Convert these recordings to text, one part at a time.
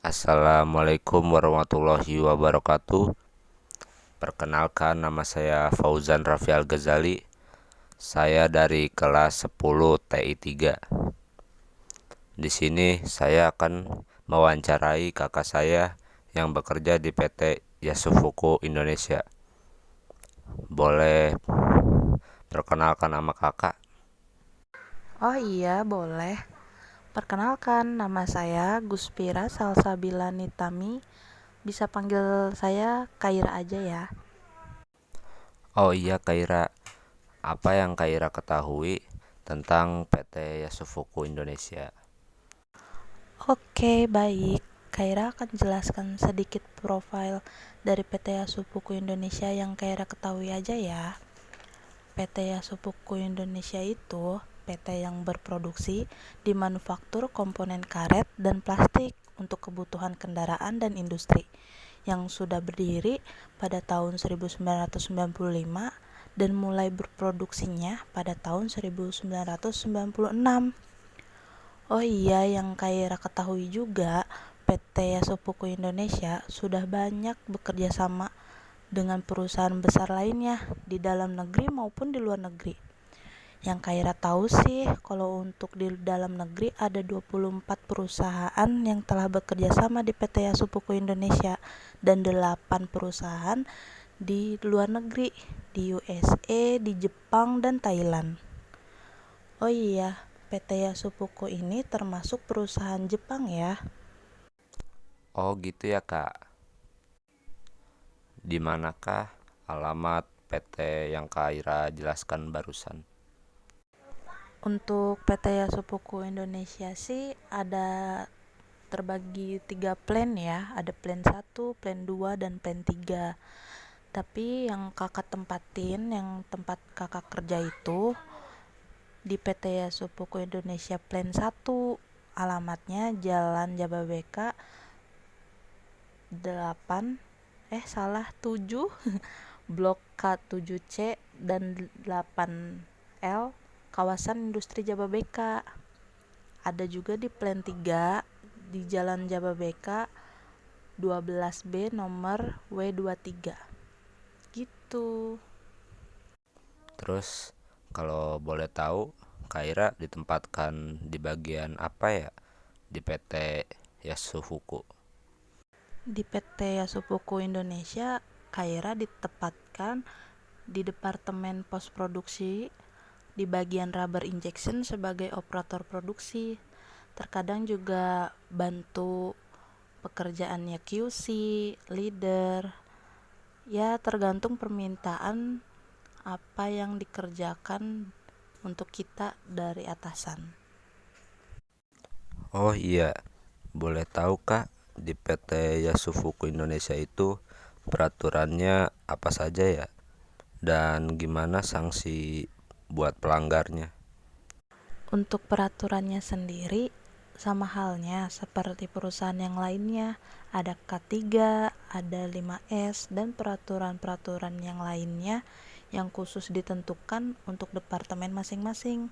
Assalamualaikum warahmatullahi wabarakatuh. Perkenalkan, nama saya Fauzan Raffi Al-Ghazali. Saya dari kelas 10 TI 3. Di sini saya akan mewawancarai kakak saya yang bekerja di PT Yasufuku Indonesia. Boleh perkenalkan nama kakak? Oh iya, boleh. Perkenalkan, nama saya Guspira Salsabila Nitami. Bisa panggil saya Kaira aja ya. Oh iya Kaira, apa yang Kaira ketahui tentang PT Yasufuku Indonesia? Oke, baik. Kaira akan jelaskan sedikit profil dari PT Yasupuku Indonesia yang Kaira ketahui aja ya. PT Yasupuku Indonesia itu PT yang berproduksi di manufaktur komponen karet dan plastik untuk kebutuhan kendaraan dan industri, yang sudah berdiri pada tahun 1995 dan mulai berproduksinya pada tahun 1996. Oh iya, yang Kaira ketahui juga, PT Yasupuku Indonesia sudah banyak bekerja sama dengan perusahaan besar lainnya di dalam negeri maupun di luar negeri. Yang Kaira tahu sih, kalau untuk di dalam negeri ada 24 perusahaan yang telah bekerja sama di PT Yasupuku Indonesia dan 8 perusahaan di luar negeri, di USA, di Jepang, dan Thailand. Oh iya, PT Yasupuku ini termasuk perusahaan Jepang ya. Oh gitu ya kak. Di manakah alamat PT yang Kaira jelaskan barusan? Untuk PT Yasupuku Indonesia sih ada terbagi 3 plan ya. Ada plan 1, plan 2, dan plan 3. Tapi yang kakak tempatin, yang tempat kakak kerja itu di PT Yasupuku Indonesia plan 1. Alamatnya Jalan Jababeka 8, salah 7, Blok K7C dan 8L, kawasan industri Jababeka. Ada juga di plan 3 di Jalan Jababeka 12B nomor W23. Gitu. Terus kalau boleh tahu, Kaira ditempatkan di bagian apa ya di PT Yasufuku? Di PT Yasupuku Indonesia, Kaira ditempatkan di Departemen Pos Produksi di bagian rubber injection sebagai operator produksi. Terkadang juga bantu pekerjaannya QC, leader. Ya, tergantung permintaan apa yang dikerjakan untuk kita dari atasan. Oh iya, boleh tahu Kak, di PT Yasufuku Indonesia itu peraturannya apa saja ya? Dan gimana sanksi buat pelanggarnya? Untuk peraturannya sendiri sama halnya seperti perusahaan yang lainnya, ada K3, ada 5S, dan peraturan-peraturan yang lainnya yang khusus ditentukan untuk departemen masing-masing.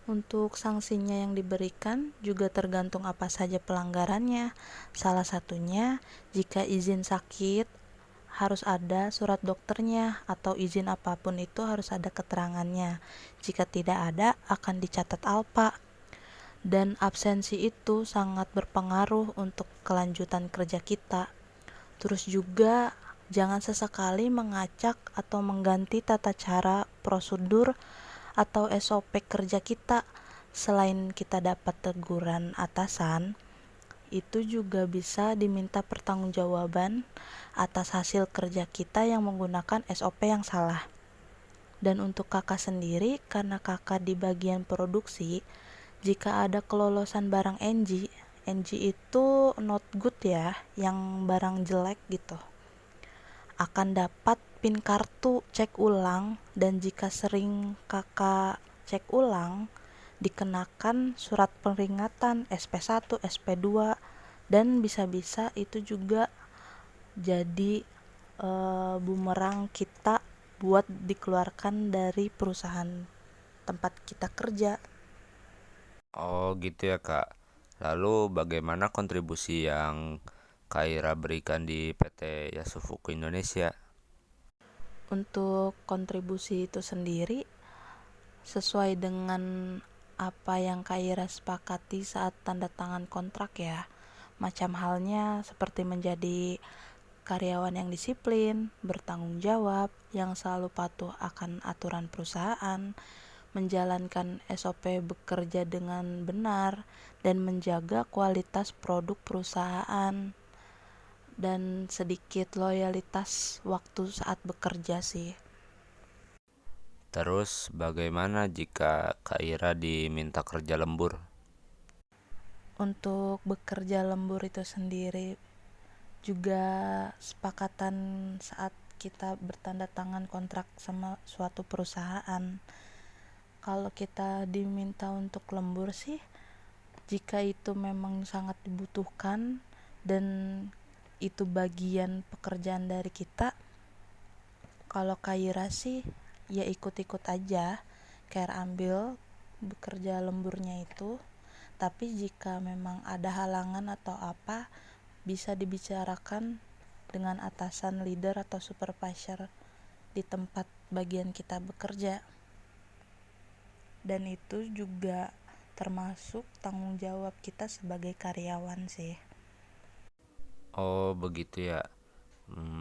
Untuk sanksinya yang diberikan juga tergantung apa saja pelanggarannya. Salah satunya, jika izin sakit harus ada surat dokternya, atau izin apapun itu harus ada keterangannya. Jika tidak ada, akan dicatat alpa. Dan absensi itu sangat berpengaruh untuk kelanjutan kerja kita. Terus juga jangan sesekali mengacak atau mengganti tata cara, prosedur, atau SOP kerja kita. Selain kita dapat teguran atasan, itu juga bisa diminta pertanggungjawaban atas hasil kerja kita yang menggunakan SOP yang salah. Dan untuk kakak sendiri, karena kakak di bagian produksi, jika ada kelolosan barang NG, NG itu not good ya, yang barang jelek gitu, akan dapat pin kartu cek ulang. Dan jika sering kakak cek ulang, dikenakan surat peringatan SP1, SP2, dan bisa-bisa itu juga jadi bumerang kita buat dikeluarkan dari perusahaan tempat kita kerja. Oh gitu ya Kak. Lalu bagaimana kontribusi yang Kaira berikan di PT Yasufuku Indonesia? Untuk kontribusi itu sendiri sesuai dengan apa yang Kaira sepakati saat tanda tangan kontrak ya. Macam halnya seperti menjadi karyawan yang disiplin, bertanggung jawab, yang selalu patuh akan aturan perusahaan, menjalankan SOP bekerja dengan benar, dan menjaga kualitas produk perusahaan, dan sedikit loyalitas waktu saat bekerja sih. Terus bagaimana jika Kaira diminta kerja lembur? Untuk bekerja lembur itu sendiri juga sepakatan saat kita bertanda tangan kontrak sama suatu perusahaan. Kalau kita diminta untuk lembur sih, jika itu memang sangat dibutuhkan dan itu bagian pekerjaan dari kita, kalau Kaira sih ya ikut-ikut aja, kayak ambil bekerja lemburnya itu. Tapi jika memang ada halangan atau apa, bisa dibicarakan dengan atasan, leader atau supervisor di tempat bagian kita bekerja. Dan itu juga termasuk tanggung jawab kita sebagai karyawan sih. Oh begitu ya.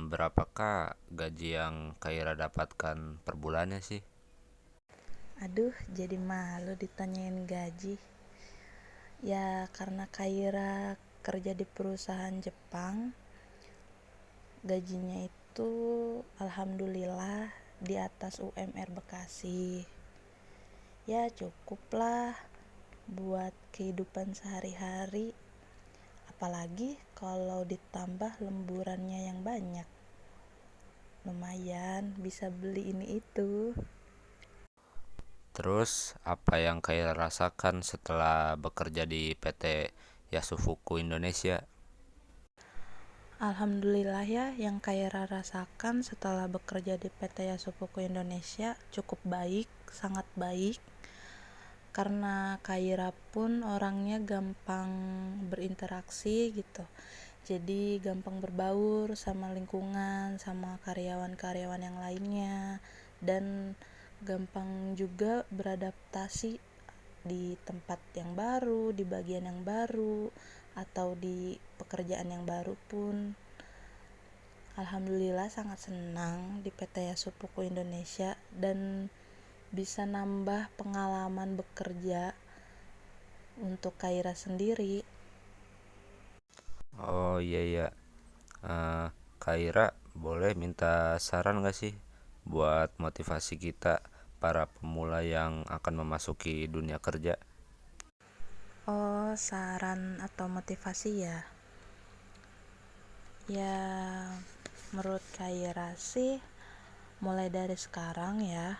Berapakah gaji yang Kaira dapatkan per bulannya sih? Aduh, jadi malu ditanyain gaji. Ya karena Kaira kerja di perusahaan Jepang, gajinya itu alhamdulillah di atas UMR Bekasi. Ya cukup lah buat kehidupan sehari-hari, apalagi kalau ditambah lemburannya yang banyak, lumayan bisa beli ini itu. Terus apa yang Kaira rasakan setelah bekerja di PT Yasufuku Indonesia? Alhamdulillah ya, yang Kaira rasakan setelah bekerja di PT Yasufuku Indonesia cukup baik, sangat baik. Karena Kaira pun orangnya gampang berinteraksi gitu, jadi gampang berbaur sama lingkungan, sama karyawan-karyawan yang lainnya, dan gampang juga beradaptasi di tempat yang baru, di bagian yang baru, atau di pekerjaan yang baru pun. Alhamdulillah sangat senang di PT Yasufuku Indonesia dan bisa nambah pengalaman bekerja untuk Kaira sendiri. Oh iya iya. Kaira boleh minta saran gak sih buat motivasi kita para pemula yang akan memasuki dunia kerja? Oh, saran atau motivasi ya? Ya, menurut Kaira sih mulai dari sekarang ya,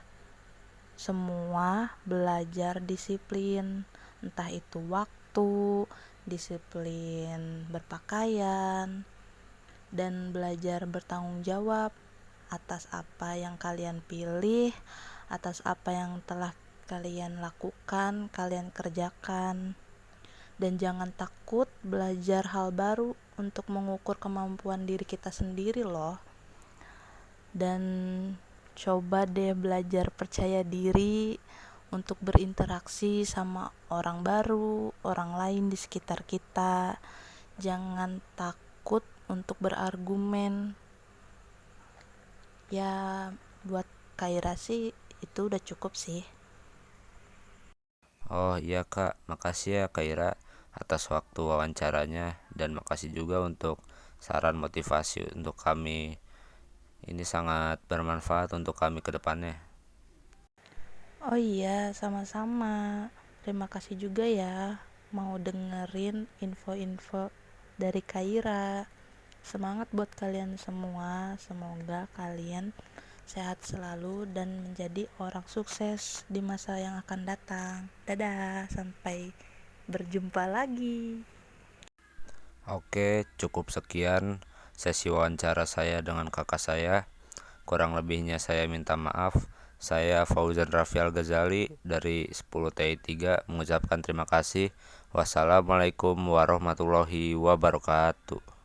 semua belajar disiplin, entah itu waktu, disiplin berpakaian, dan belajar bertanggung jawab atas apa yang kalian pilih, atas apa yang telah kalian lakukan, kalian kerjakan. Dan jangan takut belajar hal baru untuk mengukur kemampuan diri kita sendiri loh. Dan coba deh belajar percaya diri untuk berinteraksi sama orang baru, orang lain di sekitar kita. Jangan takut untuk berargumen. Ya buat Kaira sih itu udah cukup sih. Oh iya Kak, makasih ya Kaira atas waktu wawancaranya dan makasih juga untuk saran motivasi untuk kami. Ini sangat bermanfaat untuk kami ke depannya. Oh iya, sama-sama. Terima kasih juga ya mau dengerin info-info dari Kaira. Semangat buat kalian semua. Semoga kalian sehat selalu dan menjadi orang sukses di masa yang akan datang. Dadah, sampai berjumpa lagi. Oke, cukup sekian sesi wawancara saya dengan kakak saya. Kurang lebihnya saya minta maaf. Saya Fauzan Rafial Ghazali dari 10 TI 3 mengucapkan terima kasih. Wassalamualaikum warahmatullahi wabarakatuh.